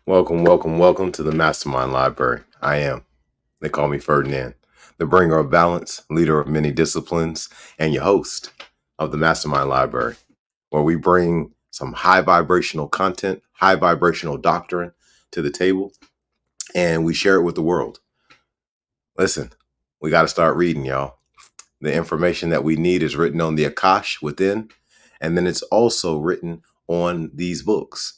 Welcome to the MasterMind Library. They call me Ferdinand, the bringer of balance, leader of many disciplines, and your host of the MasterMind Library, where we bring some high vibrational content, high vibrational doctrine to the table, and we share it with the world. Listen, we got to start reading, y'all. The information that we need is written on the Akash within, and then it's also written on these books.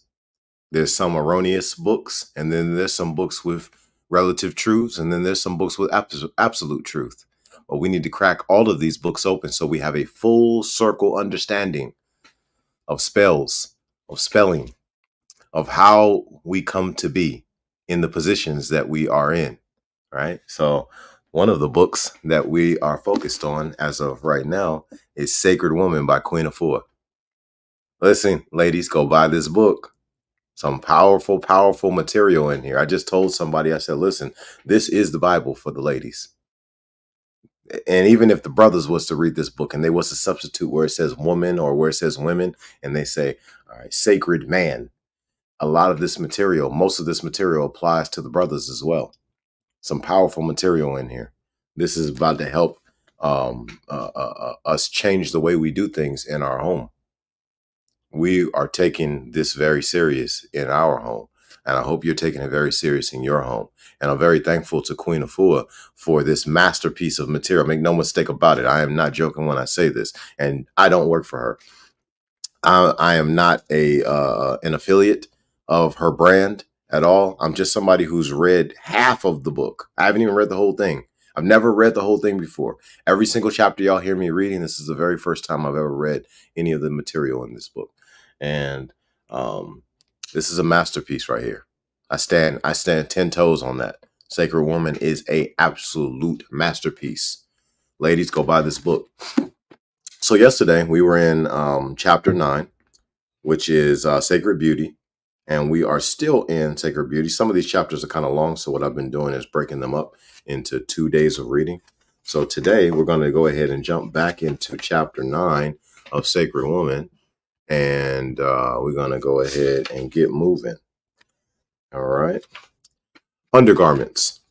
There's some erroneous books, and then there's some books with relative truths, and then there's some books with absolute truth. But we need to crack all of these books open so we have a full circle understanding of spells, of spelling, of how we come to be in the positions that we are in, right? So one of the books that we are focused on as of right now is Sacred Woman by Queen Afua. Listen, ladies, go buy this book. Some powerful material in here. I just told somebody, I said, listen, this is the Bible for the ladies. And even if the brothers was to read this book and they was to substitute where it says woman or where it says women, and they say, all right, sacred man, a lot of this material, most of this material applies to the brothers as well. Some powerful material in here. This is about to help us change the way we do things in our home. We are taking this very serious in our home, and I hope you're taking it very serious in your home. And I'm very thankful to Queen Afua for this masterpiece of material. Make no mistake about it. I am not joking when I say this, and I don't work for her. I am not an affiliate of her brand at all. I'm just somebody who's read half of the book. I haven't even read the whole thing. I've never read the whole thing before. Every single chapter y'all hear me reading, this is the very first time I've ever read any of the material in this book. And this is a masterpiece right here. I stand 10 toes on that. Sacred Woman is a absolute masterpiece. Ladies, go buy this book. So yesterday we were in chapter 9, which is Sacred Beauty. And we are still in Sacred Beauty. Some of these chapters are kind of long, so what I've been doing is breaking them up into 2 days of reading. So today we're going to go ahead and jump back into chapter 9 of Sacred Woman. And we're going to go ahead and get moving. All right. Undergarments.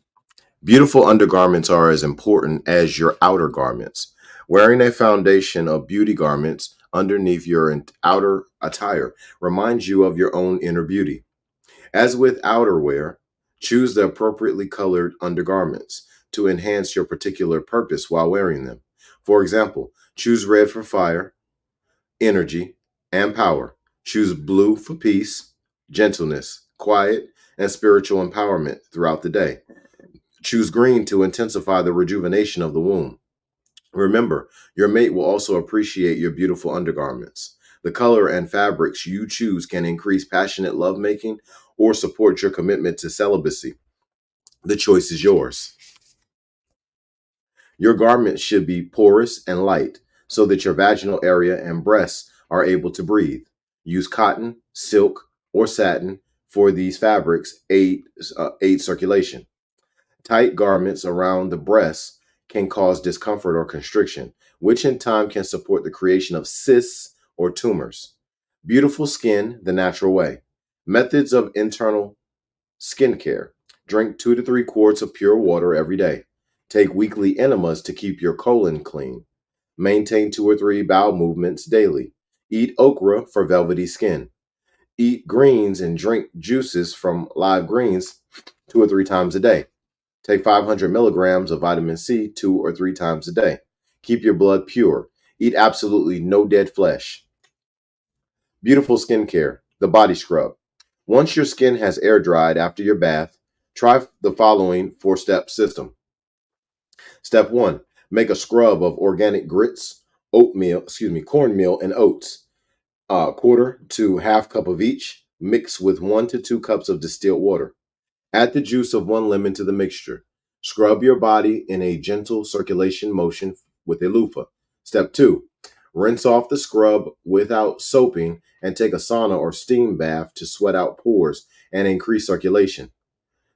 Beautiful undergarments are as important as your outer garments. Wearing a foundation of beauty garments underneath your outer attire reminds you of your own inner beauty. As with outerwear, choose the appropriately colored undergarments to enhance your particular purpose while wearing them. For example, choose red for fire, energy, and power. Choose blue for peace, gentleness, quiet, and spiritual empowerment throughout the day. Choose green to intensify the rejuvenation of the womb. Remember, your mate will also appreciate your beautiful undergarments. The color and fabrics you choose can increase passionate lovemaking or support your commitment to celibacy. The choice is yours. Your garments should be porous and light so that your vaginal area and breasts are able to breathe. Use cotton, silk, or satin for these fabrics aid circulation. Tight garments around the breasts can cause discomfort or constriction, which in time can support the creation of cysts or tumors. Beautiful skin the natural way. Methods of internal skincare. Drink 2 to 3 quarts of pure water every day. Take weekly enemas to keep your colon clean. Maintain 2 or 3 bowel movements daily. Eat okra for velvety skin. Eat greens and drink juices from live greens 2 or 3 times a day. Take 500 milligrams of vitamin C 2 or 3 times a day. Keep your blood pure. Eat absolutely no dead flesh. Beautiful skincare, the body scrub. Once your skin has air dried after your bath, try the following 4-step system. Step 1, make a scrub of organic grits, cornmeal and oats. Quarter to half cup of each, mix with 1 to 2 cups of distilled water. Add the juice of 1 lemon to the mixture. Scrub your body in a gentle circulation motion with a loofah. Step 2, rinse off the scrub without soaping and take a sauna or steam bath to sweat out pores and increase circulation.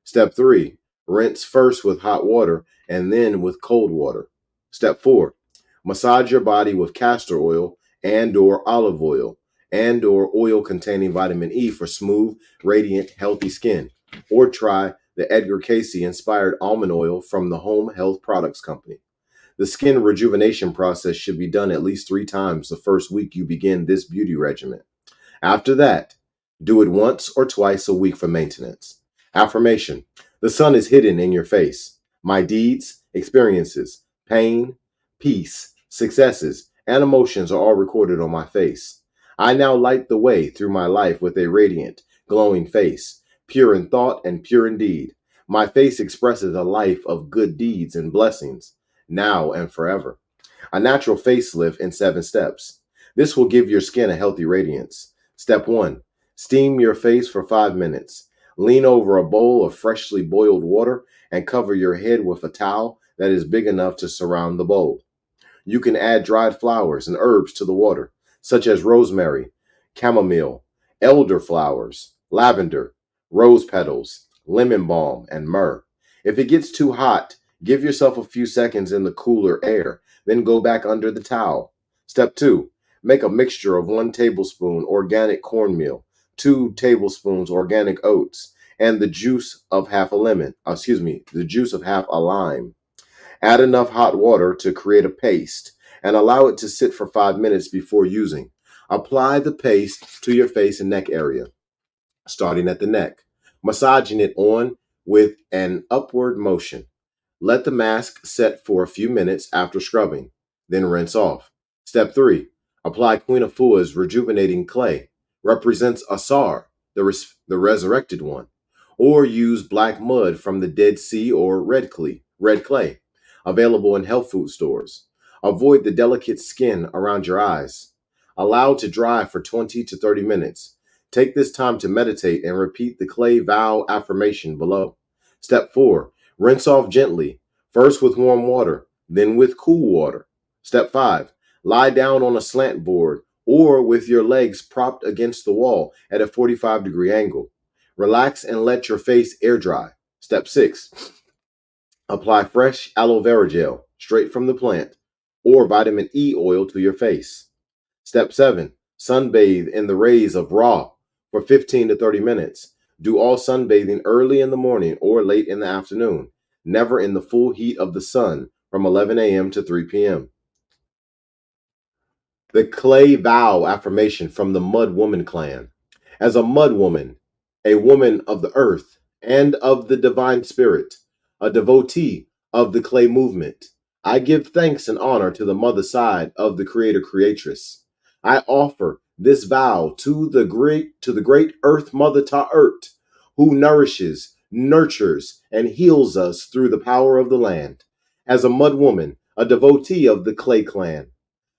Step 3, rinse first with hot water and then with cold water. Step 4, massage your body with castor oil and or olive oil and or oil containing vitamin E for smooth, radiant, healthy skin. Or try the Edgar Casey inspired almond oil from the Home Health Products Company. The skin rejuvenation process should be done at least 3 times the first week you begin this beauty regimen. After that, do it once or twice a week for maintenance. Affirmation: the sun is hidden in your face. My deeds, experiences, pain, peace, successes, and emotions are all recorded on my face. I now light the way through my life with a radiant, glowing face, pure in thought and pure in deed. My face expresses a life of good deeds and blessings, now and forever. A natural facelift in 7 steps. This will give your skin a healthy radiance. Step 1: steam your face for 5 minutes. Lean over a bowl of freshly boiled water and cover your head with a towel that is big enough to surround the bowl. You can add dried flowers and herbs to the water, such as rosemary, chamomile, elderflowers, lavender, rose petals, lemon balm, and myrrh. If it gets too hot, give yourself a few seconds in the cooler air, then go back under the towel. Step 2: make a mixture of 1 tablespoon organic cornmeal, 2 tablespoons organic oats, and the juice of the juice of half a lime. Add enough hot water to create a paste and allow it to sit for 5 minutes before using. Apply the paste to your face and neck area, starting at the neck, massaging it on with an upward motion. Let the mask set for a few minutes after scrubbing, then rinse off. Step 3: apply Queen Afua's rejuvenating clay, represents Asar, the resurrected one, or use black mud from the Dead Sea or red clay, available in health food stores. Avoid the delicate skin around your eyes. Allow to dry for 20 to 30 minutes. Take this time to meditate and repeat the clay vow affirmation below. Step 4: rinse off gently, first with warm water, then with cool water. Step 5: lie down on a slant board or with your legs propped against the wall at a 45-degree angle. Relax and let your face air dry. Step 6: apply fresh aloe vera gel straight from the plant or vitamin E oil to your face. Step 7: sunbathe in the rays of Ra for 15 to 30 minutes. Do all sunbathing early in the morning or late in the afternoon, never in the full heat of the sun from 11 a.m. to 3 p.m. The clay vow affirmation from the Mud Woman clan. As a mud woman, a woman of the earth and of the divine spirit, a devotee of the clay movement, I give thanks and honor to the mother side of the creator creatress. I offer this vow to the great earth mother Ta'ert, who nourishes, nurtures, and heals us through the power of the land. As a mud woman, a devotee of the clay clan,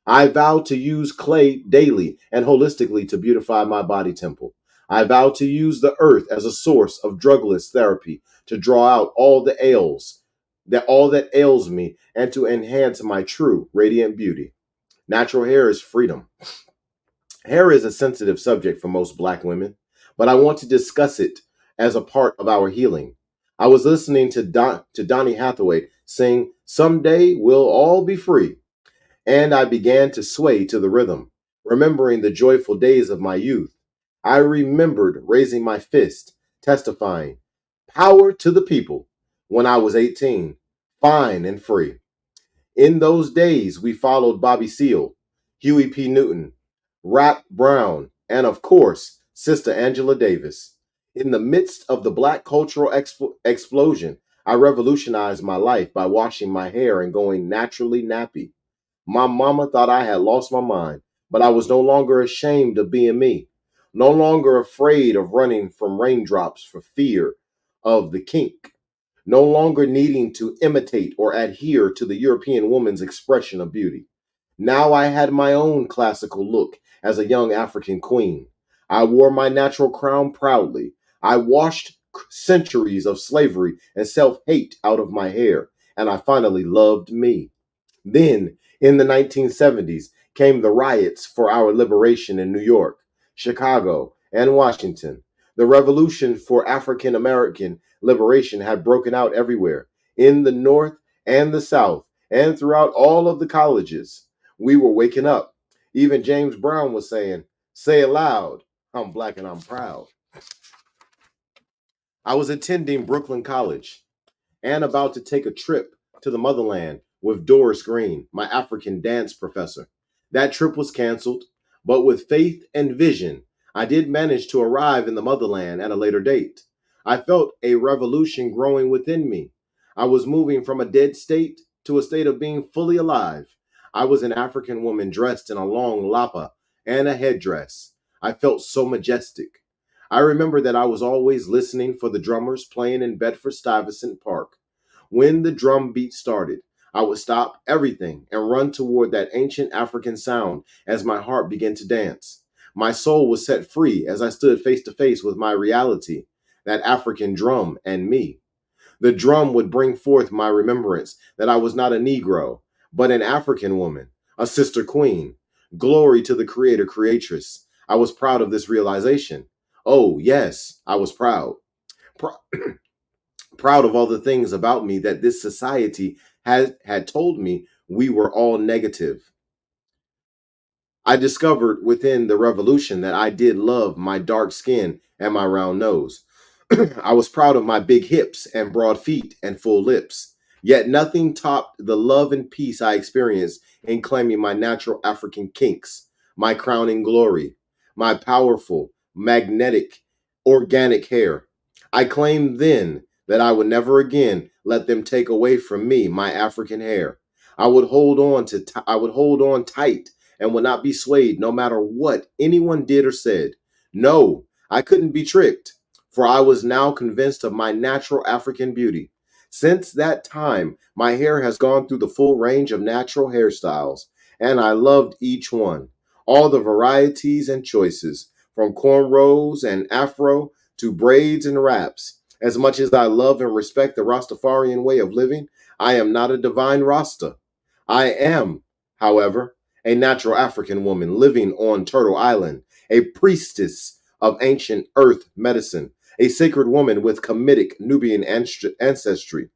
I vow to use clay daily and holistically to beautify my body temple. I vow to use the earth as a source of drugless therapy to draw out all that ails me, and to enhance my true radiant beauty. Natural hair is freedom. Hair is a sensitive subject for most Black women, but I want to discuss it as a part of our healing. I was listening to Donny Hathaway sing "Someday We'll All Be Free," and I began to sway to the rhythm, remembering the joyful days of my youth. I remembered raising my fist, testifying, "Power to the people," when I was 18, fine and free. In those days, we followed Bobby Seale, Huey P. Newton, Rap Brown, and of course, Sister Angela Davis. In the midst of the Black cultural explosion, I revolutionized my life by washing my hair and going naturally nappy. My mama thought I had lost my mind, but I was no longer ashamed of being me, no longer afraid of running from raindrops for fear of the kink, no longer needing to imitate or adhere to the European woman's expression of beauty. Now I had my own classical look as a young African queen. I wore my natural crown proudly. I washed centuries of slavery and self-hate out of my hair, and I finally loved me. Then, in the 1970s, came the riots for our liberation in New York, Chicago, and Washington. The revolution for African American liberation had broken out everywhere, in the North and the South, and throughout all of the colleges. We were waking up. Even James Brown was saying, Say it loud. I'm black and I'm proud. I was attending Brooklyn College and about to take a trip to the motherland with Doris Green, my African dance professor. That trip was canceled, but with faith and vision, I did manage to arrive in the motherland at a later date. I felt a revolution growing within me. I was moving from a dead state to a state of being fully alive. I was an African woman dressed in a long lapa and a headdress. I felt so majestic. I remember that I was always listening for the drummers playing in Bedford Stuyvesant Park. When the drum beat started, I would stop everything and run toward that ancient African sound as my heart began to dance. My soul was set free as I stood face to face with my reality, that African drum and me. The drum would bring forth my remembrance that I was not a Negro, but an African woman, a sister queen. Glory to the creator creatress. I was proud of this realization. Oh, yes, I was proud. Pr- Proud of all the things about me that this society had told me we were all negative. I discovered within the revolution that I did love my dark skin and my round nose. I was proud of my big hips and broad feet and full lips. Yet nothing topped the love and peace I experienced in claiming my natural African kinks, my crowning glory, my powerful, magnetic, organic hair. I claimed then that I would never again let them take away from me my African hair. I would hold on tight and would not be swayed no matter what anyone did or said. No, I couldn't be tricked, for I was now convinced of my natural African beauty. Since that time, my hair has gone through the full range of natural hairstyles, and I loved each one. All the varieties and choices, from cornrows and afro to braids and wraps. As much as I love and respect the Rastafarian way of living, I am not a divine Rasta. I am, however, a natural African woman living on Turtle Island, a priestess of ancient earth medicine, a sacred woman with Kemetic Nubian ancestry.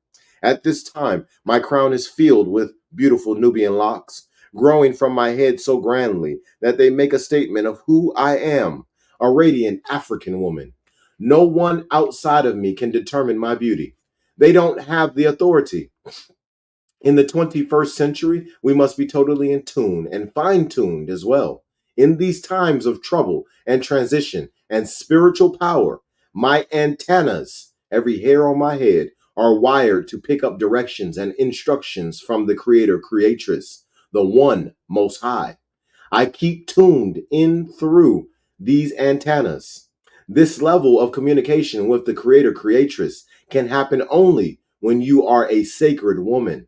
At this time, my crown is filled with beautiful Nubian locks, growing from my head so grandly that they make a statement of who I am, a radiant African woman. No one outside of me can determine my beauty. They don't have the authority. In the 21st century, we must be totally in tune and fine tuned as well. In these times of trouble and transition and spiritual power, my antennas, every hair on my head, are wired to pick up directions and instructions from the Creator Creatress, the One Most High. I keep tuned in through these antennas. This level of communication with the Creator Creatress can happen only when you are a sacred woman.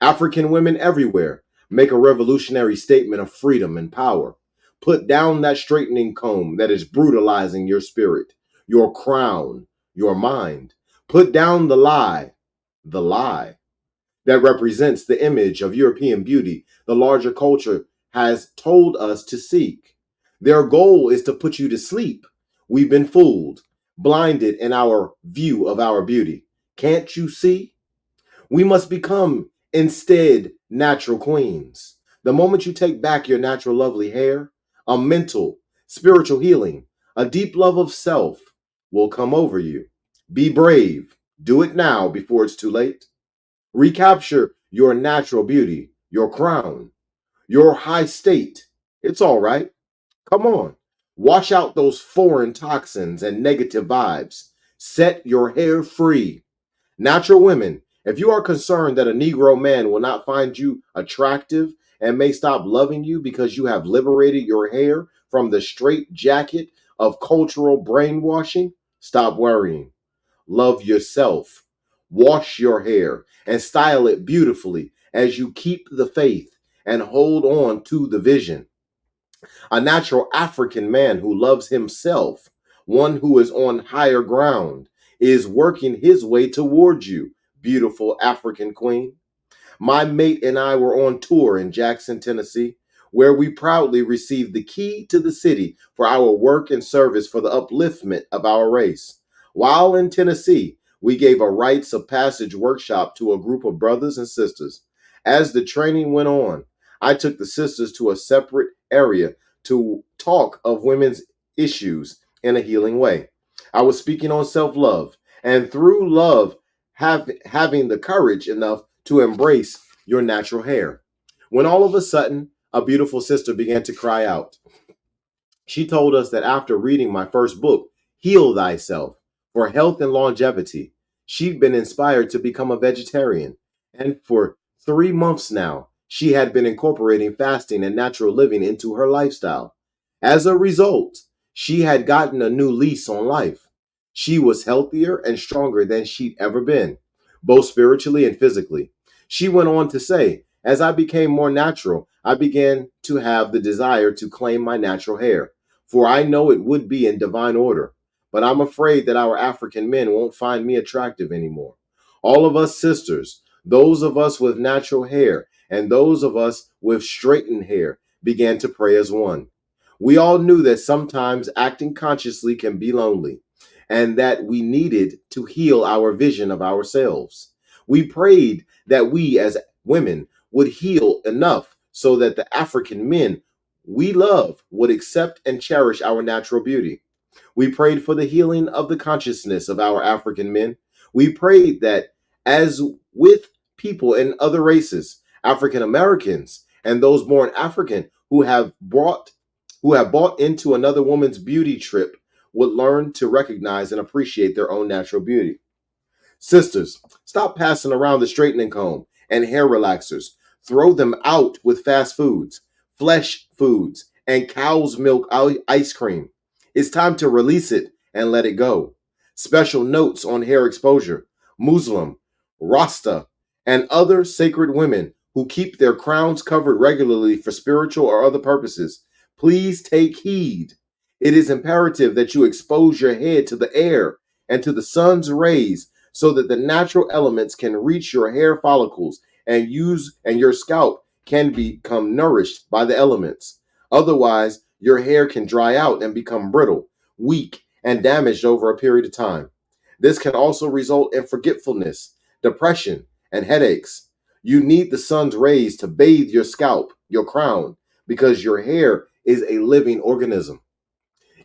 African women everywhere make a revolutionary statement of freedom and power. Put down that straightening comb that is brutalizing your spirit, your crown, your mind. Put down the lie that represents the image of European beauty the larger culture has told us to seek. Their goal is to put you to sleep. We've been fooled, blinded in our view of our beauty. Can't you see? We must become instead natural queens. The moment you take back your natural lovely hair, a mental, spiritual healing, a deep love of self will come over you. Be brave. Do it now before it's too late. Recapture your natural beauty, your crown, your high state. It's all right. Come on. Wash out those foreign toxins and negative vibes. Set your hair free. Natural women, if you are concerned that a Negro man will not find you attractive and may stop loving you because you have liberated your hair from the straight jacket of cultural brainwashing, stop worrying. Love yourself. Wash your hair and style it beautifully as you keep the faith and hold on to the vision. A natural African man who loves himself, one who is on higher ground, is working his way towards you, beautiful African queen. My mate and I were on tour in Jackson, Tennessee, where we proudly received the key to the city for our work and service for the upliftment of our race. While in Tennessee, we gave a rites of passage workshop to a group of brothers and sisters. As the training went on, I took the sisters to a separate area to talk of women's issues in a healing way. I was speaking on self love, and through love, having the courage enough to embrace your natural hair. When all of a sudden, a beautiful sister began to cry out. She told us that after reading my first book, Heal Thyself, for Health and Longevity, she'd been inspired to become a vegetarian. And for 3 months now, she had been incorporating fasting and natural living into her lifestyle. As a result, she had gotten a new lease on life. She was healthier and stronger than she'd ever been, both spiritually and physically. She went on to say, as I became more natural, I began to have the desire to claim my natural hair, for I know it would be in divine order. But I'm afraid that our African men won't find me attractive anymore. All of us sisters, those of us with natural hair, and those of us with straightened hair, began to pray as one. We all knew that sometimes acting consciously can be lonely, and that we needed to heal our vision of ourselves. We prayed that we as women would heal enough so that the African men we love would accept and cherish our natural beauty. We prayed for the healing of the consciousness of our African men. We prayed that, as with people in other races, African Americans and those born African who have bought into another woman's beauty trip would learn to recognize and appreciate their own natural beauty. Sisters, stop passing around the straightening comb and hair relaxers. Throw them out with fast foods, flesh foods, and cow's milk ice cream. It's time to release it and let it go. Special notes on hair exposure. Muslim, Rasta, and other sacred women who keep their crowns covered regularly for spiritual or other purposes. Please take heed. It is imperative that you expose your head to the air and to the sun's rays so that the natural elements can reach your hair follicles and your scalp can become nourished by the elements. Otherwise, your hair can dry out and become brittle, weak, and damaged over a period of time. This can also result in forgetfulness, depression, and headaches. You need the sun's rays to bathe your scalp, your crown, because your hair is a living organism.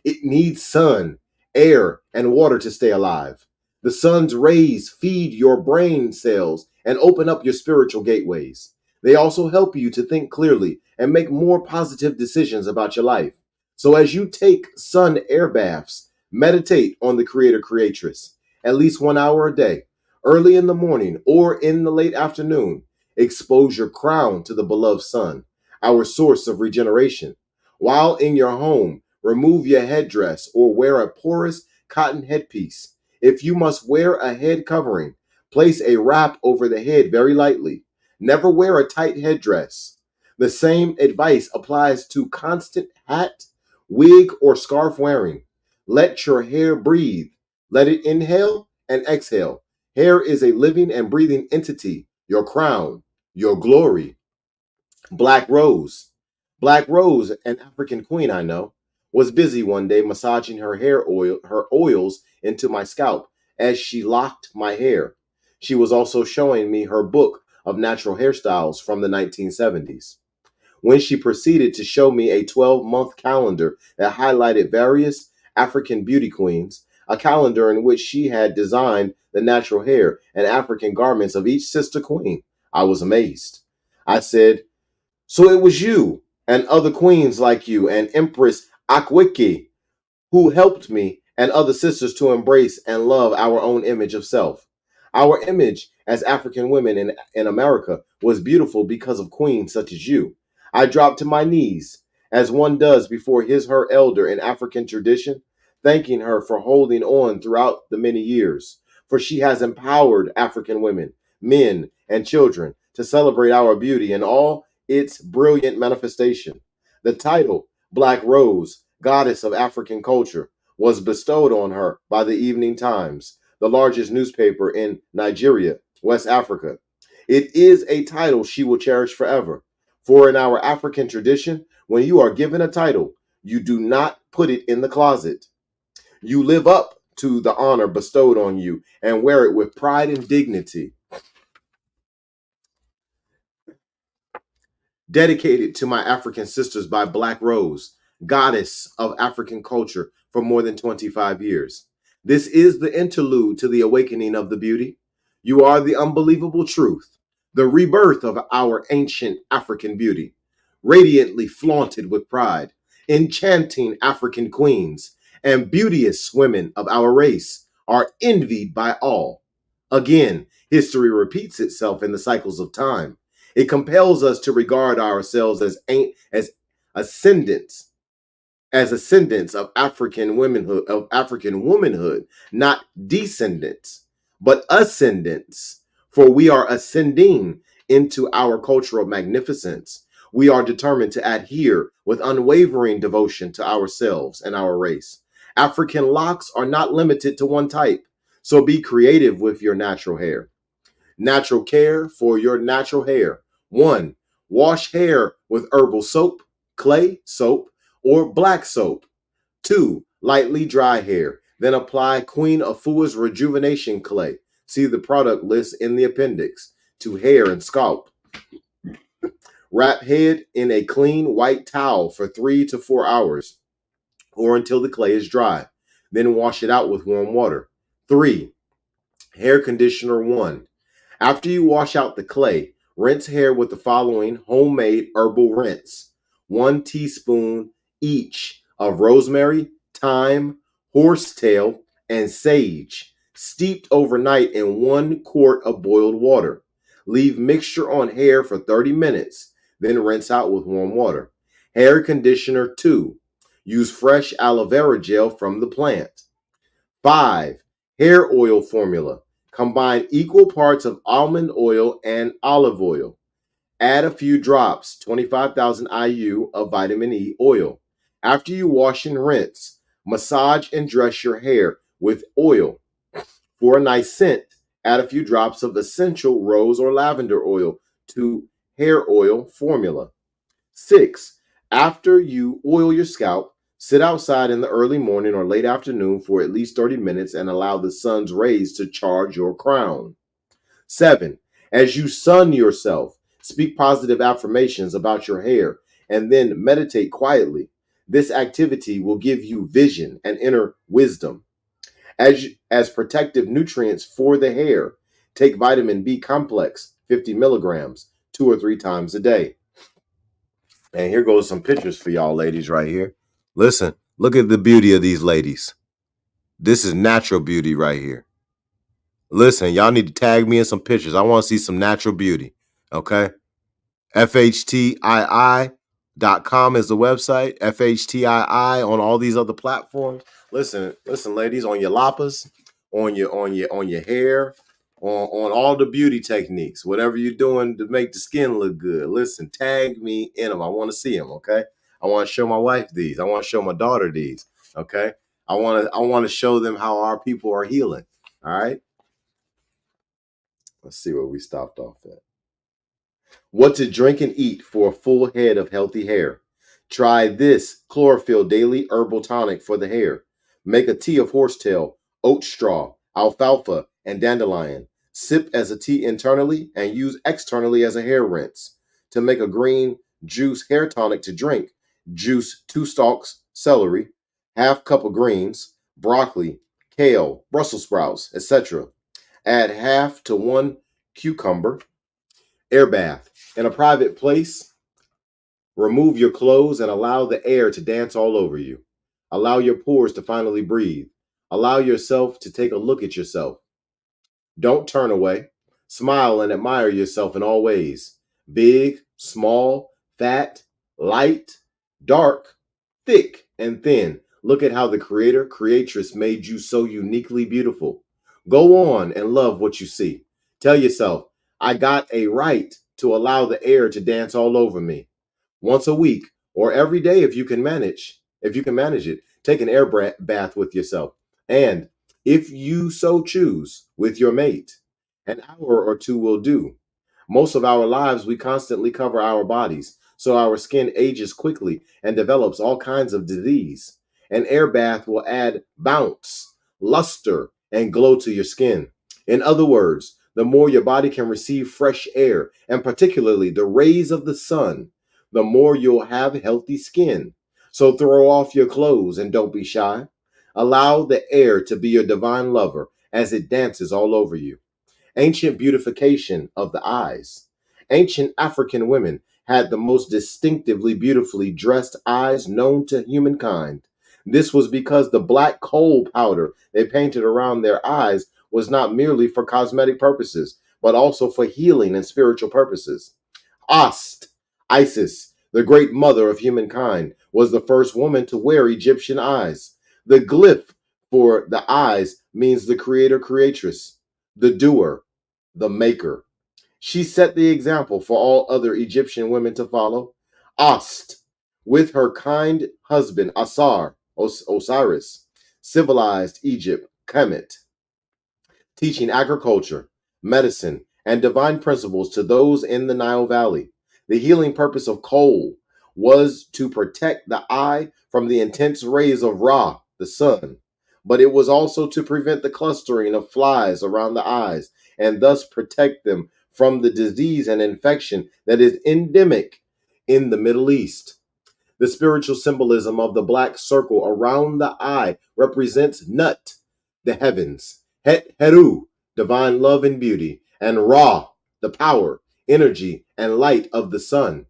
It needs sun, air, and water to stay alive. The sun's rays feed your brain cells and open up your spiritual gateways. They also help you to think clearly and make more positive decisions about your life. So as you take sun air baths, meditate on the Creator Creatress at least 1 hour a day, early in the morning or in the late afternoon. Expose your crown to the beloved sun, our source of regeneration. While in your home, remove your headdress or wear a porous cotton headpiece. If you must wear a head covering, place a wrap over the head very lightly. Never wear a tight headdress. The same advice applies to constant hat, wig, or scarf wearing. Let your hair breathe. Let it inhale and exhale. Hair is a living and breathing entity, your crown, your glory. Black Rose. Black Rose, an African queen I know, was busy one day massaging her oils into my scalp as she locked my hair. She was also showing me her book of natural hairstyles from the 1970s. When she proceeded to show me a 12-month calendar that highlighted various African beauty queens, a calendar in which she had designed the natural hair and African garments of each sister queen, I was amazed. I said, so it was you and other queens like you and Empress Akweke who helped me and other sisters to embrace and love our own image of self. Our image as African women in America was beautiful because of queens such as you. I dropped to my knees, as one does before her elder in African tradition, thanking her for holding on throughout the many years, for she has empowered African women, men, and children to celebrate our beauty in all its brilliant manifestation. The title, Black Rose, Goddess of African Culture, was bestowed on her by the Evening Times, the largest newspaper in Nigeria, West Africa. It is a title she will cherish forever. For in our African tradition, when you are given a title, you do not put it in the closet. You live up to the honor bestowed on you and wear it with pride and dignity. Dedicated to my African sisters by Black Rose, goddess of African culture for more than 25 years. This is the interlude to the awakening of the beauty. You are the unbelievable truth, the rebirth of our ancient African beauty, radiantly flaunted with pride, enchanting African queens and beauteous women of our race are envied by all. Again, history repeats itself in the cycles of time. It compels us to regard ourselves as ascendants of African womanhood, not descendants, but ascendants. For we are ascending into our cultural magnificence. We are determined to adhere with unwavering devotion to ourselves and our race. African locks are not limited to one type, so be creative with your natural hair. Natural care for your natural hair. 1. Wash hair with herbal soap, clay soap, or black soap. 2. Lightly dry hair. Then apply Queen Afua's Rejuvenation Clay. See the product list in the appendix. To hair and scalp. Wrap head in a clean white towel for 3 to 4 hours or until the clay is dry. Then wash it out with warm water. 3. Hair conditioner 1. After you wash out the clay, rinse hair with the following homemade herbal rinse: 1 teaspoon each of rosemary, thyme, horsetail, and sage, steeped overnight in 1 quart of boiled water. Leave mixture on hair for 30 minutes, then rinse out with warm water. Hair conditioner 2. Use fresh aloe vera gel from the plant. 5. Hair oil formula. Combine equal parts of almond oil and olive oil. Add a few drops, 25,000 IU of vitamin E oil. After you wash and rinse, massage and dress your hair with oil. For a nice scent, add a few drops of essential rose or lavender oil to hair oil formula. 6. After you oil your scalp, sit outside in the early morning or late afternoon for at least 30 minutes and allow the sun's rays to charge your crown. 7. As you sun yourself, speak positive affirmations about your hair and then meditate quietly. This activity will give you vision and inner wisdom. As protective nutrients for the hair, take vitamin B complex, 50 milligrams, 2 or 3 times a day. And here goes some pictures for y'all ladies right here. Listen, look at the beauty of these ladies. This is natural beauty right here. Listen, y'all need to tag me in some pictures. I want to see some natural beauty. Okay? FHTII.com is the website. FHTII on all these other platforms. Listen, ladies, on your lapas, on your hair, on all the beauty techniques, whatever you're doing to make the skin look good. Listen, tag me in them. I want to see them. Okay, I want to show my wife these. I want to show my daughter these. Okay, I want to show them how our people are healing. All right, let's see where we stopped off at. What to drink and eat for a full head of healthy hair. Try this chlorophyll daily herbal tonic for the hair. Make a tea of horsetail, oat straw, alfalfa, and dandelion. Sip as a tea internally and use externally as a hair rinse. To make a green juice hair tonic to drink, juice 2 stalks celery, half cup of greens, broccoli, kale, Brussels sprouts, etc. Add half to 1 cucumber. Air bath. In a private place, remove your clothes and allow the air to dance all over you. Allow your pores to finally breathe. Allow yourself to take a look at yourself. Don't turn away. Smile and admire yourself in all ways: big, small, fat, light, dark, thick, and thin. Look at how the creator, creatress made you so uniquely beautiful. Go on and love what you see. Tell yourself, I got a right to allow the air to dance all over me. Once a week or every day if you can manage it, take an air bath with yourself. And if you so choose, with your mate. An hour or two will do. Most of our lives, we constantly cover our bodies, so our skin ages quickly and develops all kinds of disease. An air bath will add bounce, luster, and glow to your skin. In other words, the more your body can receive fresh air, and particularly the rays of the sun, the more you'll have healthy skin. So throw off your clothes and don't be shy. Allow the air to be your divine lover as it dances all over you. Ancient beautification of the eyes. Ancient African women had the most distinctively beautifully dressed eyes known to humankind. This was because the black coal powder they painted around their eyes was not merely for cosmetic purposes, but also for healing and spiritual purposes. Ast, Isis, the great mother of humankind, was the first woman to wear Egyptian eyes. The glyph for the eyes means the creator creatress, the doer, the maker. She set the example for all other Egyptian women to follow. Ast, with her kind husband Osiris, civilized Egypt, Kemet, teaching agriculture, medicine, and divine principles to those in the Nile Valley. The healing purpose of coal was to protect the eye from the intense rays of Ra, the sun, but it was also to prevent the clustering of flies around the eyes and thus protect them from the disease and infection that is endemic in the Middle East. The spiritual symbolism of the black circle around the eye represents Nut, the heavens, Heru, divine love and beauty, and Ra, the power, energy, and light of the sun.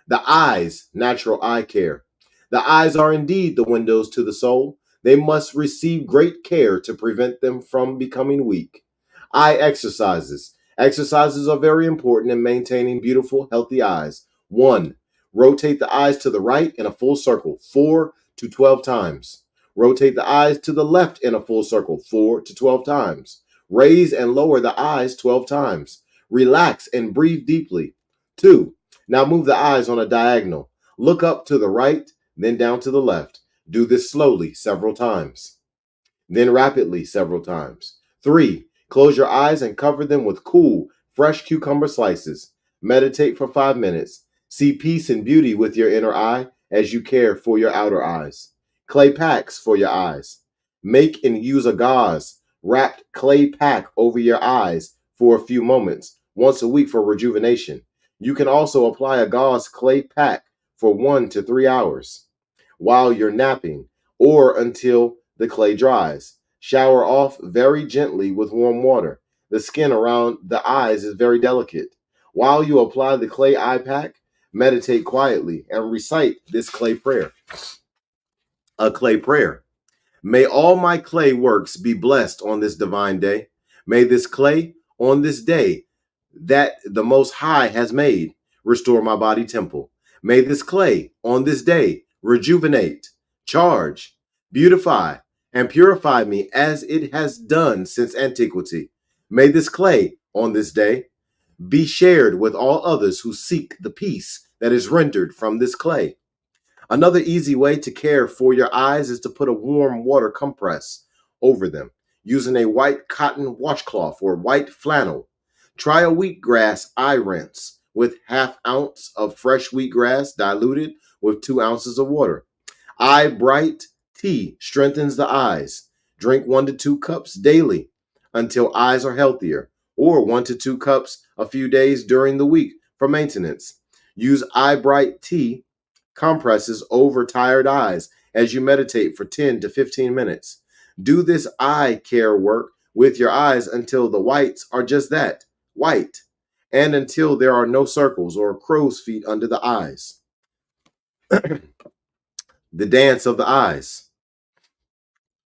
The eyes, natural eye care. The eyes are indeed the windows to the soul. They must receive great care to prevent them from becoming weak. Eye exercises. Exercises are very important in maintaining beautiful, healthy eyes. 1. Rotate the eyes to the right in a full circle, 4 to 12 times. Rotate the eyes to the left in a full circle, 4 to 12 times. Raise and lower the eyes 12 times. Relax and breathe deeply. 2. Now move the eyes on a diagonal. Look up to the right, then down to the left. Do this slowly several times, then rapidly several times. 3. Close your eyes and cover them with cool, fresh cucumber slices. Meditate for 5 minutes. See peace and beauty with your inner eye as you care for your outer eyes. Clay packs for your eyes. Make and use a gauze wrapped clay pack over your eyes for a few moments, once a week for rejuvenation. You can also apply a gauze clay pack for 1 to 3 hours while you're napping or until the clay dries. Shower off very gently with warm water. The skin around the eyes is very delicate. While you apply the clay eye pack, meditate quietly and recite this clay prayer. A clay prayer. May all my clay works be blessed on this divine day. May this clay on this day that the Most High has made restore my body temple. May this clay on this day rejuvenate, charge, beautify, and purify me as it has done since antiquity. May this clay on this day be shared with all others who seek the peace that is rendered from this clay. Another easy way to care for your eyes is to put a warm water compress over them using a white cotton washcloth or white flannel. Try a wheatgrass eye rinse with ½ ounce of fresh wheatgrass diluted with 2 ounces of water. Eye Bright tea strengthens the eyes. Drink 1 to 2 cups daily until eyes are healthier, or 1 to 2 cups a few days during the week for maintenance. Use Eye Bright tea compresses over tired eyes as you meditate for 10 to 15 minutes. Do this eye care work with your eyes until the whites are just that, white, and until there are no circles or crow's feet under the eyes. The dance of the eyes.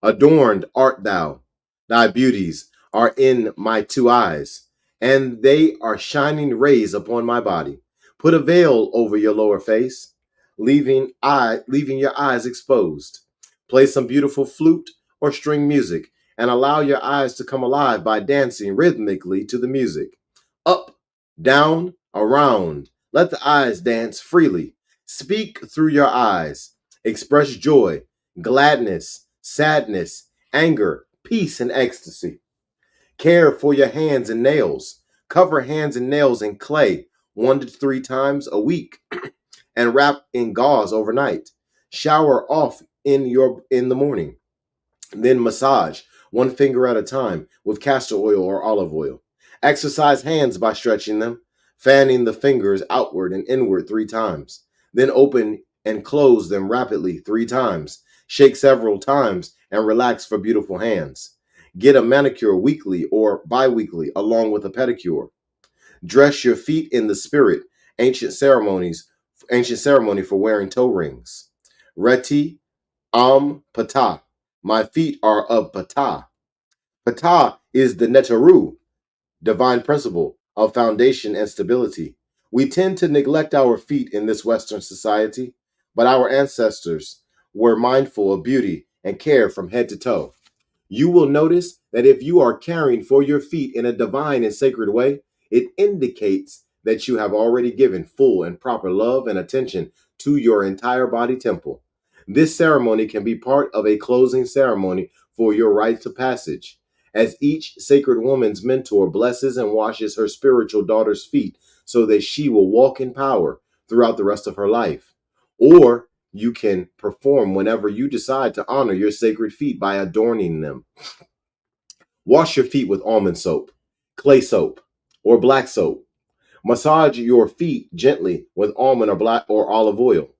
Adorned art thou, thy beauties are in my 2 eyes, and they are shining rays upon my body. Put a veil over your lower face, leaving your eyes exposed. Play some beautiful flute or string music, and allow your eyes to come alive by dancing rhythmically to the music. Up, down, around. Let the eyes dance freely. Speak through your eyes. Express joy, gladness, sadness, anger, peace, and ecstasy. Care for your hands and nails. Cover hands and nails in clay 1 to 3 times a week and wrap in gauze overnight. Shower off in the morning. Then massage 1 finger at a time with castor oil or olive oil. Exercise hands by stretching them, fanning the fingers outward and inward 3 times. Then open and close them rapidly 3 times. Shake several times and relax for beautiful hands. Get a manicure weekly or bi-weekly along with a pedicure. Dress your feet in the spirit. Ancient ceremonies, ancient ceremony for wearing toe rings. Reti Pata. My feet are of Pata. Pata is the Netaru, divine principle of foundation and stability. We tend to neglect our feet in this Western society, but our ancestors were mindful of beauty and care from head to toe. You will notice that if you are caring for your feet in a divine and sacred way, it indicates that you have already given full and proper love and attention to your entire body temple. This ceremony can be part of a closing ceremony for your rites of passage, as each sacred woman's mentor blesses and washes her spiritual daughter's feet so that she will walk in power throughout the rest of her life. Or you can perform whenever you decide to honor your sacred feet by adorning them. Wash your feet with almond soap, clay soap, or black soap. Massage your feet gently with almond or black or olive oil.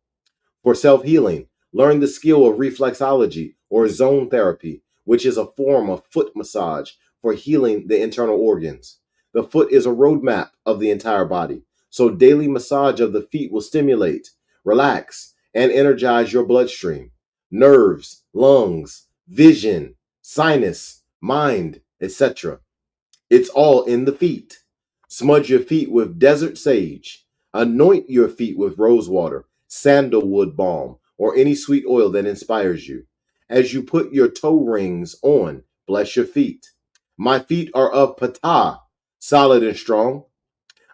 For self-healing, learn the skill of reflexology or zone therapy, which is a form of foot massage for healing the internal organs. The foot is a roadmap of the entire body, so daily massage of the feet will stimulate, relax, and energize your bloodstream, nerves, lungs, vision, sinus, mind, etc. It's all in the feet. Smudge your feet with desert sage. Anoint your feet with rose water, sandalwood balm, or any sweet oil that inspires you. As you put your toe rings on, bless your feet. My feet are of Ptah, solid and strong.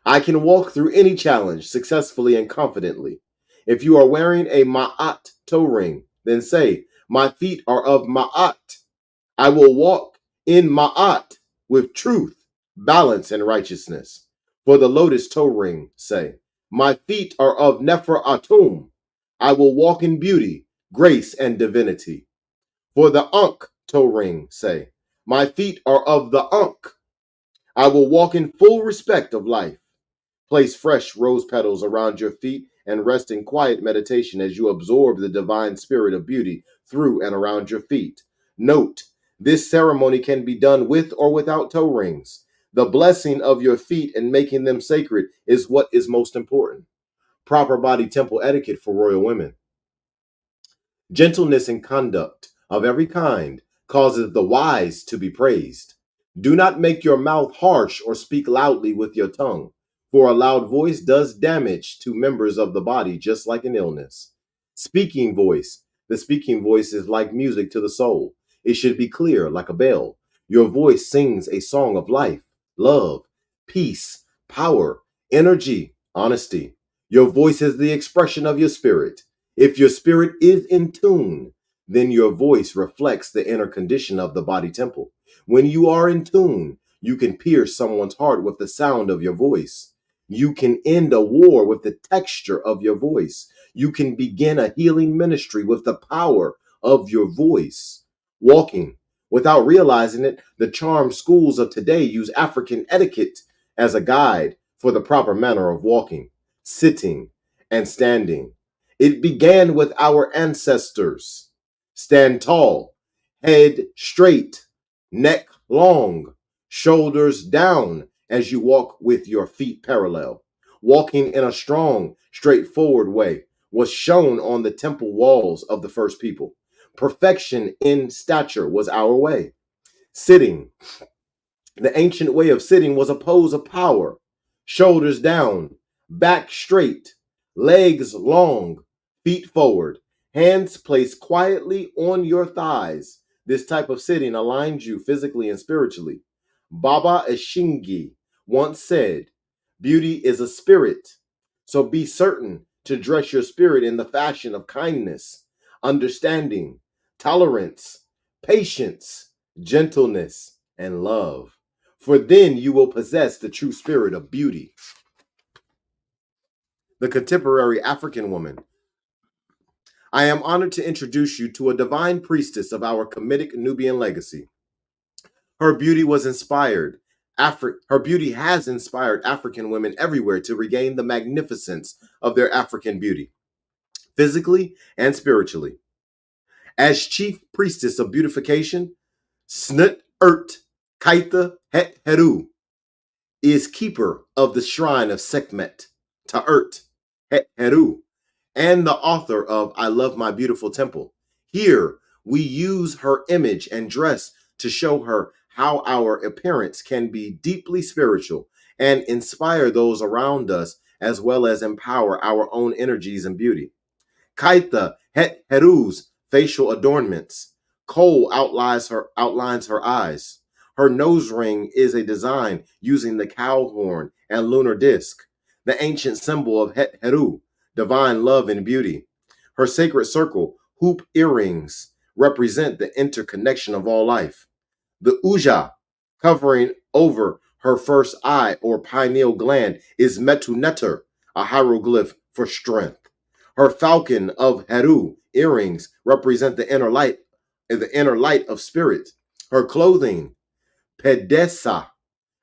I can walk through any challenge successfully and confidently. If you are wearing a Ma'at toe ring, then say, my feet are of Ma'at. I will walk in Ma'at with truth, balance, and righteousness. For the lotus toe ring, say, my feet are of Nefer Atum. I will walk in beauty, grace, and divinity. For the Ankh toe ring, say, my feet are of the Ankh. I will walk in full respect of life. Place fresh rose petals around your feet and rest in quiet meditation as you absorb the divine spirit of beauty through and around your feet. Note, this ceremony can be done with or without toe rings. The blessing of your feet and making them sacred is what is most important. Proper body temple etiquette for royal women. Gentleness in conduct of every kind causes the wise to be praised. Do not make your mouth harsh or speak loudly with your tongue, for a loud voice does damage to members of the body just like an illness. Speaking voice. The speaking voice is like music to the soul. It should be clear like a bell. Your voice sings a song of life, love, peace, power, energy, honesty. Your voice is the expression of your spirit. If your spirit is in tune, then your voice reflects the inner condition of the body temple. When you are in tune, you can pierce someone's heart with the sound of your voice. You can end a war with the texture of your voice. You can begin a healing ministry with the power of your voice. Walking. Without realizing it, the charm schools of today use African etiquette as a guide for the proper manner of walking, sitting, and standing. It began with our ancestors. Stand tall, head straight, neck long, shoulders down as you walk with your feet parallel. Walking in a strong, straightforward way was shown on the temple walls of the first people. Perfection in stature was our way. Sitting. The ancient way of sitting was a pose of power. Shoulders down, back straight, legs long, feet forward, hands placed quietly on your thighs. This type of sitting aligns you physically and spiritually. Baba Eshingi once said, beauty is a spirit, so be certain to dress your spirit in the fashion of kindness, understanding, tolerance, patience, gentleness, and love. For then you will possess the true spirit of beauty. The contemporary African woman. I am honored to introduce you to a divine priestess of our Kemetic Nubian legacy. Her beauty was inspired. Her beauty has inspired African women everywhere to regain the magnificence of their African beauty. physically and spiritually. As chief priestess of beautification, Snut Urt Kaitha Het Heru is keeper of the shrine of Sekhmet, Ta'ert Het Heru, and the author of I Love My Beautiful Temple. Here, we use her image and dress to show her how our appearance can be deeply spiritual and inspire those around us, as well as empower our own energies and beauty. Kaitha Het Heru's facial adornments. Kohl outlines her eyes. Her nose ring is a design using the cow horn and lunar disc, the ancient symbol of Het Heru, divine love and beauty. Her sacred circle, hoop earrings, represent the interconnection of all life. The Uja, covering over her first eye or pineal gland, is Metu Neter, a hieroglyph for strength. Her falcon of Heru earrings represent the inner light of spirit. Her clothing, Pedesa,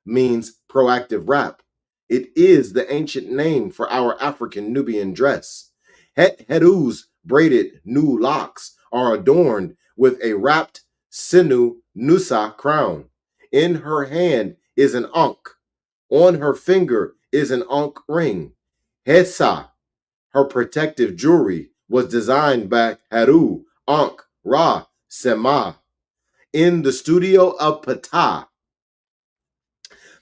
means proactive wrap. It is the ancient name for our African Nubian dress. Heru's braided new locks are adorned with a wrapped Sinu Nusa crown. In her hand is an ankh. On her finger is an ankh ring. Hesa, her protective jewelry, was designed by Heru Ankh Ra Sema. In the studio of Ptah,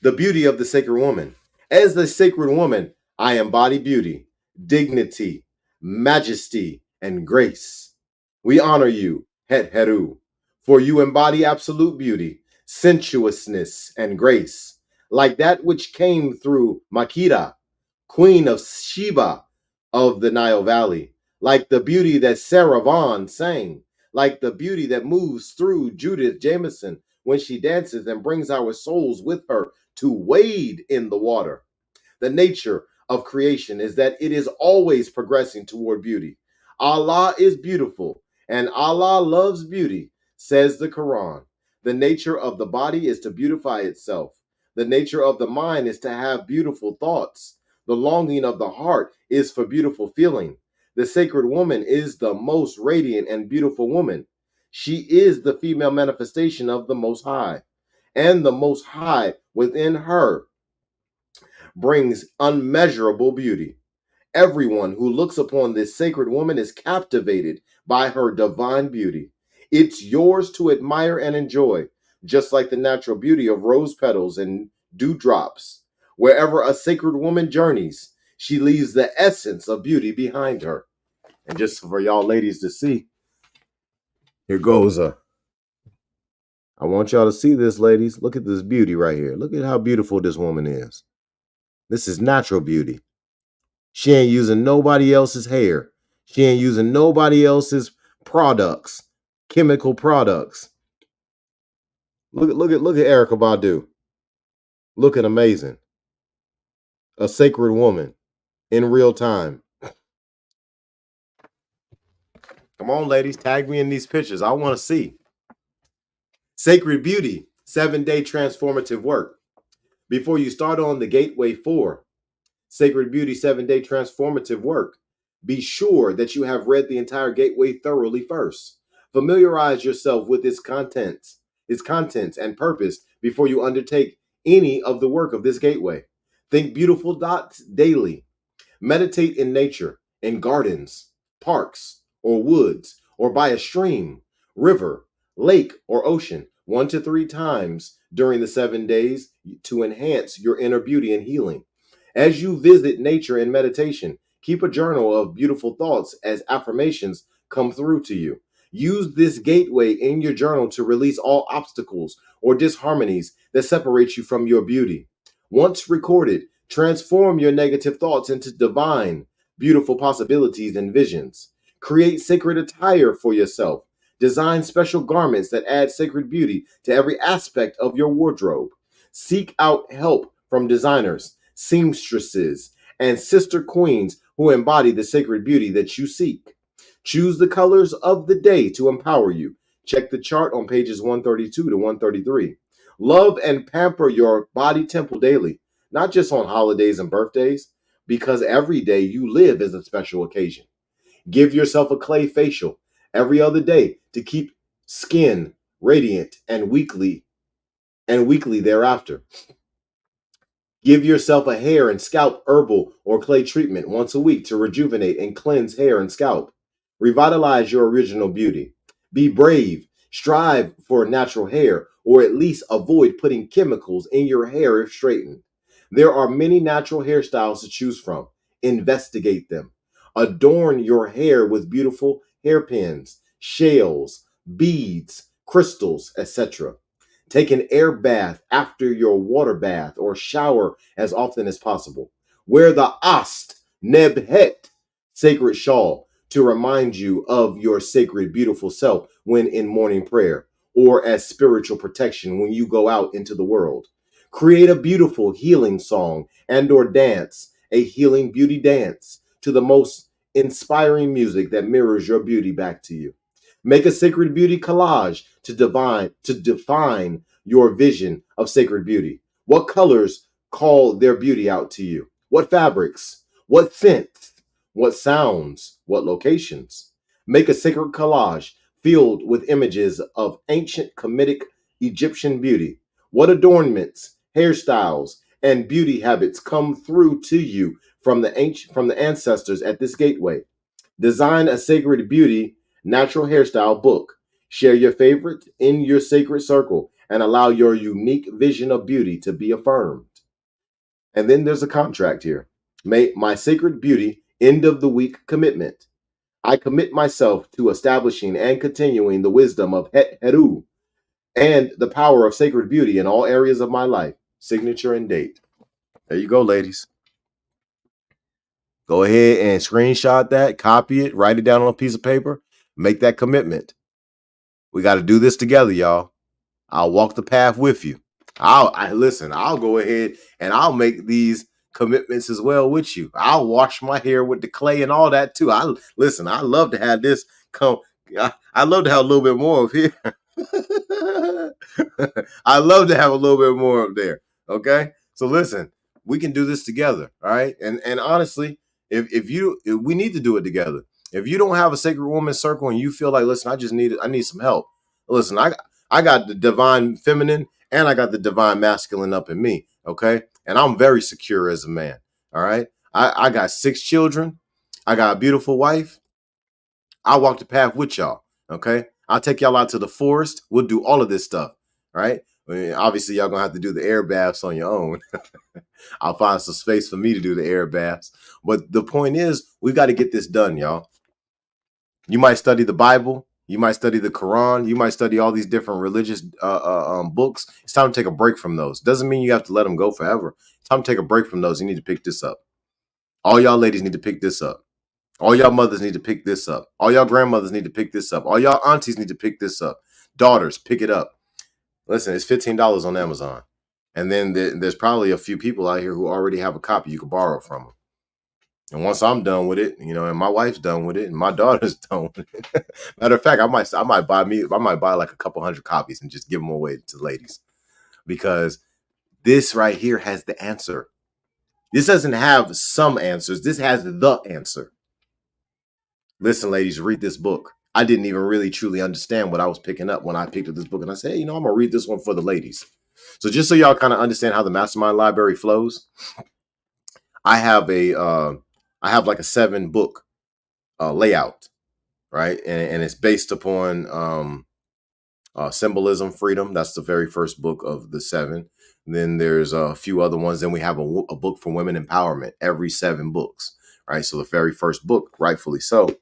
the beauty of the sacred woman. As the sacred woman, I embody beauty, dignity, majesty, and grace. We honor you, Het Heru, for you embody absolute beauty, sensuousness, and grace, like that which came through Makeda, queen of Sheba of the Nile Valley, like the beauty that Sarah Vaughan sang, like the beauty that moves through Judith Jameson when she dances and brings our souls with her to wade in the water. The nature of creation is that it is always progressing toward beauty. Allah is beautiful, and Allah loves beauty, says the Quran. The nature of the body is to beautify itself. The nature of the mind is to have beautiful thoughts. The longing of the heart is for beautiful feeling. The sacred woman is the most radiant and beautiful woman. She is the female manifestation of the Most High, and the Most High within her brings unmeasurable beauty. Everyone who looks upon this sacred woman is captivated by her divine beauty. It's yours to admire and enjoy, just like the natural beauty of rose petals and dewdrops. Wherever a sacred woman journeys, she leaves the essence of beauty behind her. And just for y'all ladies to see, here goes I want y'all to see this, ladies. Look at this beauty right here. Look at how beautiful this woman is. This is natural beauty. She ain't using nobody else's hair. She ain't using nobody else's products, chemical products. Look at Erica Badu. Looking amazing. A sacred woman in real time. Come on, ladies, tag me in these pictures. I want to see. Sacred Beauty, 7-day transformative work. Before you start on the Gateway 4, Sacred Beauty 7-day transformative work, be sure that you have read the entire Gateway thoroughly first. Familiarize yourself with its contents and purpose before you undertake any of the work of this gateway. Think beautiful dots daily. Meditate in nature, in gardens, parks, or woods, or by a stream, river, lake, or ocean 1 to 3 times during the 7 days to enhance your inner beauty and healing. As you visit nature in meditation, keep a journal of beautiful thoughts as affirmations come through to you. Use this gateway in your journal to release all obstacles or disharmonies that separate you from your beauty. Once recorded, transform your negative thoughts into divine, beautiful possibilities and visions. Create sacred attire for yourself. Design special garments that add sacred beauty to every aspect of your wardrobe. Seek out help from designers, seamstresses, and sister queens who embody the sacred beauty that you seek. Choose the colors of the day to empower you. Check the chart on pages 132 to 133. Love and pamper your body temple daily, not just on holidays and birthdays, because every day you live is a special occasion. Give yourself a clay facial every other day to keep skin radiant and weekly thereafter. Give yourself a hair and scalp herbal or clay treatment once a week to rejuvenate and cleanse hair and scalp. Revitalize your original beauty. Be brave. Strive for natural hair, or at least avoid putting chemicals in your hair if straightened. There are many natural hairstyles to choose from. Investigate them. Adorn your hair with beautiful hairpins, shells, beads, crystals, etc. Take an air bath after your water bath or shower as often as possible. Wear the Ast Nebhet sacred shawl to remind you of your sacred, beautiful self when in morning prayer or as spiritual protection when you go out into the world. Create a beautiful healing song and or dance, a healing beauty dance to the most inspiring music that mirrors your beauty back to you. Make a sacred beauty collage to define your vision of sacred beauty. What colors call their beauty out to you? What fabrics? What scents? What sounds? What locations? Make a sacred collage filled with images of ancient Kemetic Egyptian beauty. What adornments, hairstyles, and beauty habits come through to you from the ancestors at this gateway? Design a sacred beauty natural hairstyle book. Share your favorites in your sacred circle and allow your unique vision of beauty to be affirmed. And then there's a contract here. My sacred beauty end of the week commitment. I commit myself to establishing and continuing the wisdom of Het Heru and the power of sacred beauty in all areas of my life. Signature and date. There you go, ladies. Go ahead and screenshot that, copy it, write it down on a piece of paper, make that commitment. We got to do this together, y'all. I'll walk the path with you. I'll go ahead and I'll make these commitments as well with you. I'll wash my hair with the clay and all that too. I love to have this come. I love to have a little bit more of here. I love to have a little bit more up there. Okay. So listen, we can do this together. All right. And honestly, if we need to do it together. If you don't have a sacred woman circle and you feel like, listen, I need some help. Listen, I got the divine feminine and I got the divine masculine up in me. Okay. And I'm very secure as a man. All right. I got 6 children. I got a beautiful wife. I'll walk the path with y'all. Okay. I'll take y'all out to the forest. We'll do all of this stuff. Right. I mean, obviously, y'all gonna have to do the air baths on your own. I'll find some space for me to do the air baths. But the point is, we got to get this done, y'all. You might study the Bible. You might study the Quran. You might study all these different religious books. It's time to take a break from those. Doesn't mean you have to let them go forever. It's time to take a break from those. You need to pick this up. All y'all ladies need to pick this up. All y'all mothers need to pick this up. All y'all grandmothers need to pick this up. All y'all aunties need to pick this up. Daughters, pick it up. Listen, it's $15 on Amazon. And then there's probably a few people out here who already have a copy you can borrow from them. And once I'm done with it, and my wife's done with it, and my daughter's done with it. Matter of fact, I might buy like a couple hundred copies and just give them away to the ladies, because this right here has the answer. This doesn't have some answers. This has the answer. Listen, ladies, read this book. I didn't even really truly understand what I was picking up when I picked up this book, and I said, hey, I'm gonna read this one for the ladies. So just so y'all kind of understand how the MasterMind Library flows, I have like a 7-book layout, right? And it's based upon symbolism, freedom. That's the very first book of the 7. Then there's a few other ones. Then we have a book for women empowerment every 7 books, right? So the very first book, rightfully so,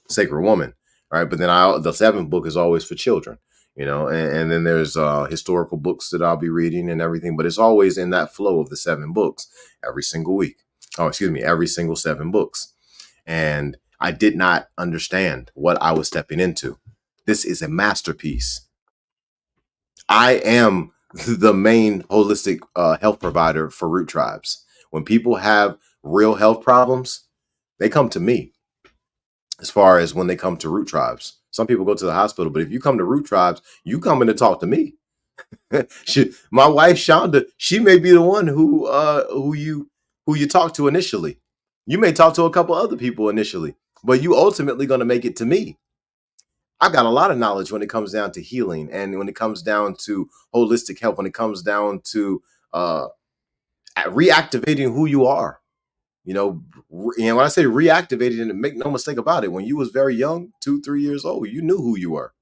Sacred Woman, right? But then the 7th book is always for children, and then there's historical books that I'll be reading and everything. But it's always in that flow of the 7 books every single week. Oh, excuse me, every single 7 books. And I did not understand what I was stepping into. This is a masterpiece. I am the main holistic health provider for root tribes. When people have real health problems, they come to me. As far as when they come to root tribes, some people go to the hospital, but if you come to root tribes, you come in to talk to me. My wife Shonda, she may be the one who you talk to initially. You may talk to a couple other people initially, but you ultimately going to make it to me. I've got a lot of knowledge when it comes down to healing, and when it comes down to holistic health, when it comes down to uh, reactivating who you are. And when I say reactivated, and make no mistake about it, when you was very young, 2, 3 years old, you knew who you were.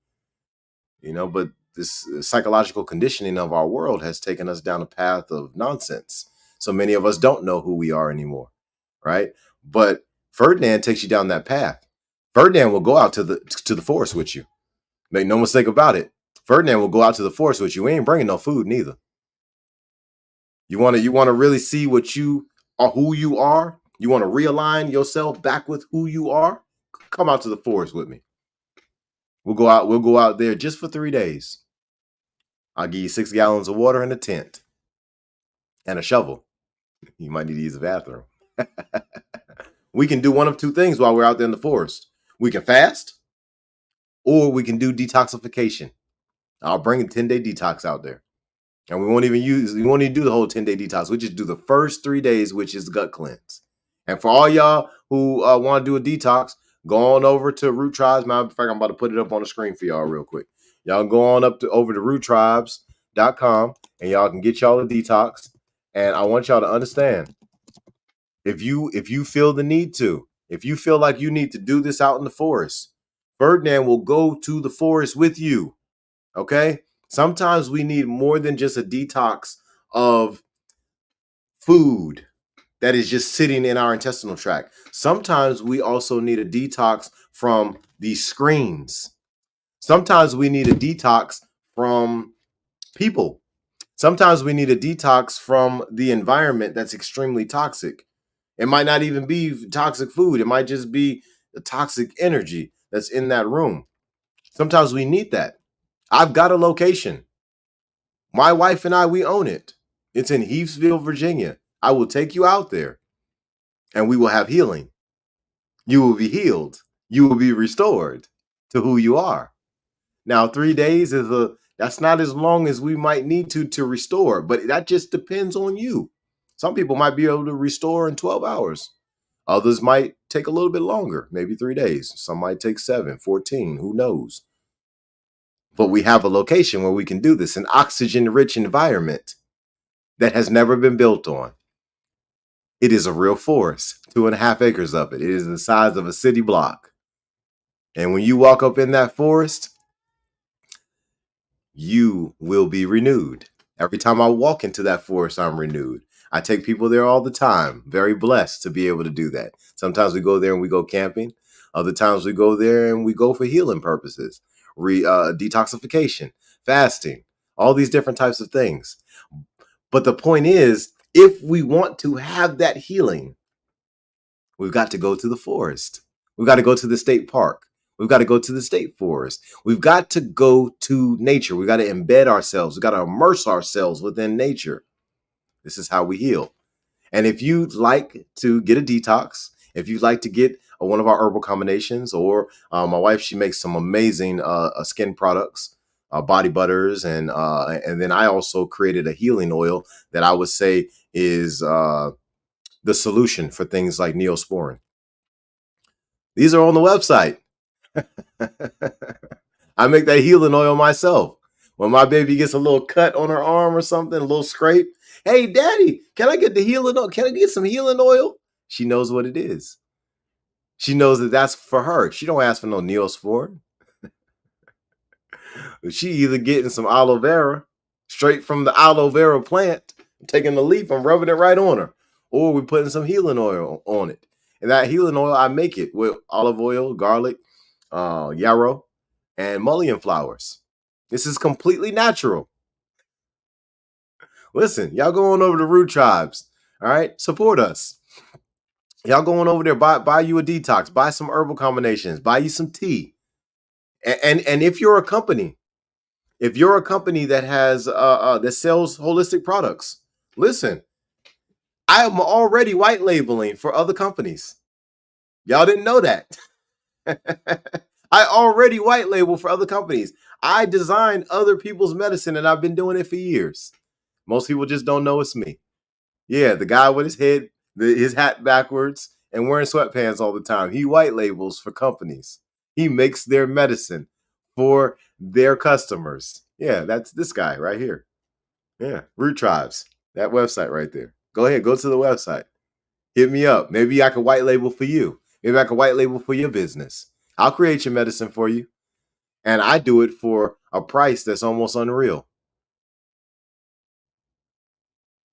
But this psychological conditioning of our world has taken us down a path of nonsense. So many of us don't know who we are anymore, right? But Ferdinand takes you down that path. Ferdinand will go out to the forest with you. Make no mistake about it. Ferdinand will go out to the forest with you. We ain't bringing no food neither. You want to really see what you are, who you are. You want to realign yourself back with who you are. Come out to the forest with me. We'll go out. We'll go out there just for 3 days. I'll give you 6 gallons of water and a tent and a shovel. You might need to use the bathroom. We can do one of two things while we're out there in the forest. We can fast, or we can do detoxification. I'll bring a 10-day detox out there. And we won't even do the whole 10-day detox. We just do the first 3 days, which is gut cleanse. And for all y'all who want to do a detox, go on over to Root Tribes. Matter of fact, I'm about to put it up on the screen for y'all real quick. Y'all go on over to roottribes.com and y'all can get y'all a detox. And I want y'all to understand, if you feel the need to, if you feel like you need to do this out in the forest, Ferdinand will go to the forest with you. Okay? Sometimes we need more than just a detox of food that is just sitting in our intestinal tract. Sometimes we also need a detox from these screens. Sometimes we need a detox from people. Sometimes we need a detox from the environment that's extremely toxic. It might not even be toxic food. It might just be the toxic energy that's in that room. Sometimes we need that. I've got a location. My wife and I, we own it. It's in Heathsville, Virginia. I will take you out there and we will have healing. You will be healed. You will be restored to who you are. Now, 3 days that's not as long as we might need to restore, but that just depends on you. Some people might be able to restore in 12 hours. Others might take a little bit longer, maybe 3 days. Some might take 7, 14, who knows? But we have a location where we can do this, an oxygen-rich environment that has never been built on. It is a real forest, 2.5 acres of it. It is the size of a city block. And when you walk up in that forest, you will be renewed. Every time I walk into that forest, I'm renewed. I take people there all the time. Very blessed to be able to do that. Sometimes we go there and we go camping. Other times we go there and we go for healing purposes, detoxification, fasting, all these different types of things. But the point is, if we want to have that healing, we've got to go to the forest. We've got to go to the state park. We've got to go to the state forest. We've got to go to nature. We've got to embed ourselves. We've got to immerse ourselves within nature. This is how we heal. And if you'd like to get a detox, if you'd like to get one of our herbal combinations, or my wife, she makes some amazing skin products, body butters, and then I also created a healing oil that I would say is the solution for things like Neosporin. These are on the website. I make that healing oil myself. When my baby gets a little cut on her arm or something, a little scrape, hey, daddy, can I get the healing oil? Can I get some healing oil? She knows what it is. She knows that that's for her. She don't ask for no Neosporin. She either getting some aloe vera straight from the aloe vera plant, taking the leaf and rubbing it right on her, or we're putting some healing oil on it. And that healing oil, I make it with olive oil, garlic, yarrow, and mullein flowers. This is completely natural. Listen, y'all go on over to Root Tribes. All right, support us. Y'all going over there, buy you a detox, buy some herbal combinations, buy you some tea. And if you're a company, that has that sells holistic products, listen, I am already white labeling for other companies. Y'all didn't know that. I already white label for other companies. I design other people's medicine and I've been doing it for years. Most people just don't know it's me. Yeah, the guy with his hat backwards and wearing sweatpants all the time. He white labels for companies. He makes their medicine for their customers. Yeah, that's this guy right here. Yeah, Root Tribes. That website right there. Go ahead, go to the website. Hit me up. Maybe I can white label for you. Maybe I can white label for your business. I'll create your medicine for you. And I do it for a price that's almost unreal.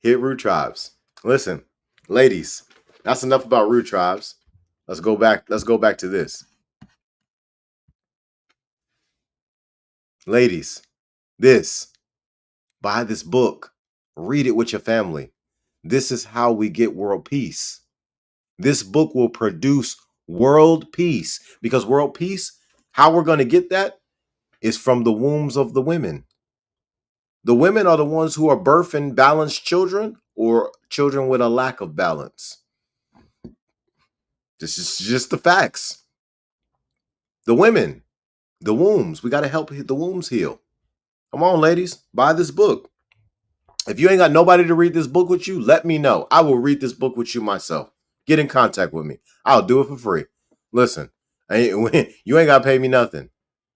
Hit Root Tribes. Listen, ladies, that's enough about Root Tribes. Let's go back. Let's go back to this. Ladies, buy this book. Read it with your family. This is how we get world peace. This book will produce world peace, because world peace, how we're going to get that is from the wombs of the women. The women are the ones who are birthing balanced children or children with a lack of balance. This is just the facts. The women, the wombs, we got to help the wombs heal. Come on, ladies, buy this book. If you ain't got nobody to read this book with you, let me know. I will read this book with you myself. Get in contact with me. I'll do it for free. Listen, you ain't got to pay me nothing.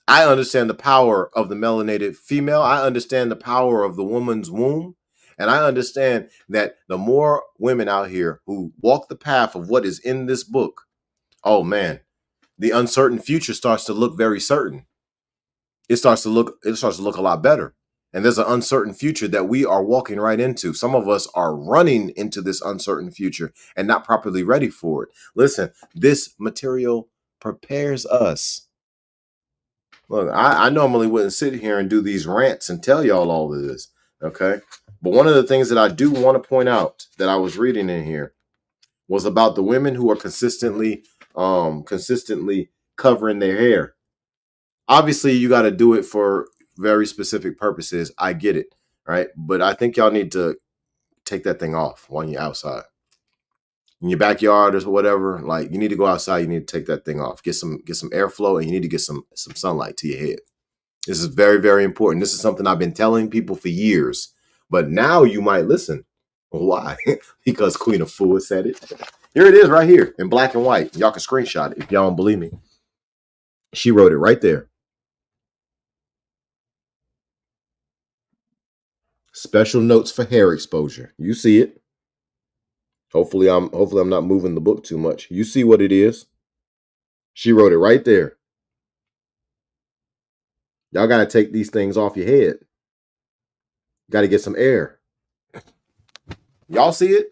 I understand the power of the melanated female. I understand the power of the woman's womb. And I understand that the more women out here who walk the path of what is in this book, oh man, the uncertain future starts to look very certain. It starts to look a lot better. And there's an uncertain future that we are walking right into. Some of us are running into this uncertain future and not properly ready for it. Listen, this material prepares us. Look, I normally wouldn't sit here and do these rants and tell y'all all of this, okay? But one of the things that I do want to point out that I was reading in here was about the women who are consistently covering their hair. Obviously, you got to do it for very specific purposes. I get it, right? But I think y'all need to take that thing off when you're outside. In your backyard or whatever, like you need to go outside, you need to take that thing off. Get some airflow, and you need to get some sunlight to your head. This is very, very important. This is something I've been telling people for years. But now you might listen. Why? Because Queen of Fool said it. Here it is right here in black and white. Y'all can screenshot it if y'all don't believe me. She wrote it right there. Special notes for hair exposure. You see it. Hopefully I'm not moving the book too much. You see what it is. She wrote it right there. Y'all got to take these things off your head. Got to get some air. Y'all see it?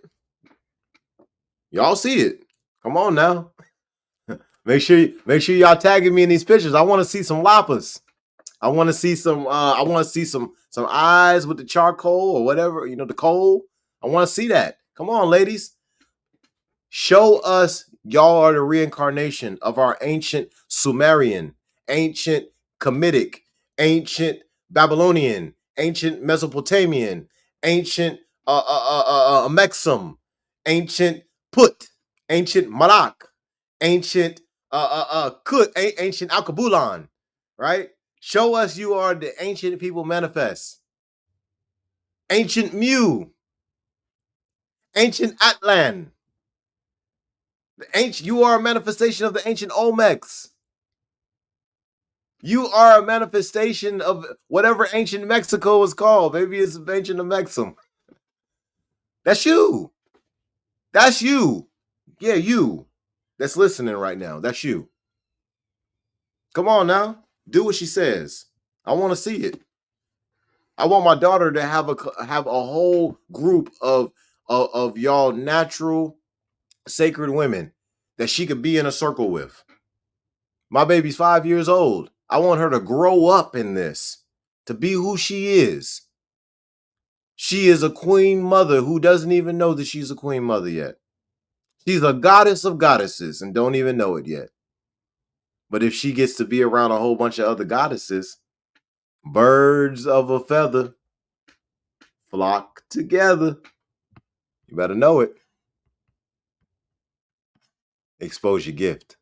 Y'all see it. Come on now. Make sure y'all tagging me in these pictures. I want to see some lapas. I want to see some some eyes with the charcoal or whatever, the coal. I want to see that. Come on, ladies. Show us y'all are the reincarnation of our ancient Sumerian, ancient Kemetic, ancient Babylonian, ancient Mesopotamian, ancient Mexum, ancient Put, ancient Malak, ancient Kut, ancient Alkebulan, right? Show us you are the ancient people manifest. Ancient Mu, ancient Atlan. You are a manifestation of the ancient Olmecs. You are a manifestation of whatever ancient Mexico was called. Maybe it's ancient Mexum. That's you. That's you. Yeah, you. That's listening right now. That's you. Come on now. Do what she says. I want to see it. I want my daughter to have a whole group of y'all natural sacred women that she could be in a circle with. My baby's 5 years old. I want her to grow up in this, to be who she is. She is a queen mother who doesn't even know that she's a queen mother yet. She's a goddess of goddesses and don't even know it yet. But if she gets to be around a whole bunch of other goddesses, birds of a feather flock together. You better know it. Expose your gift.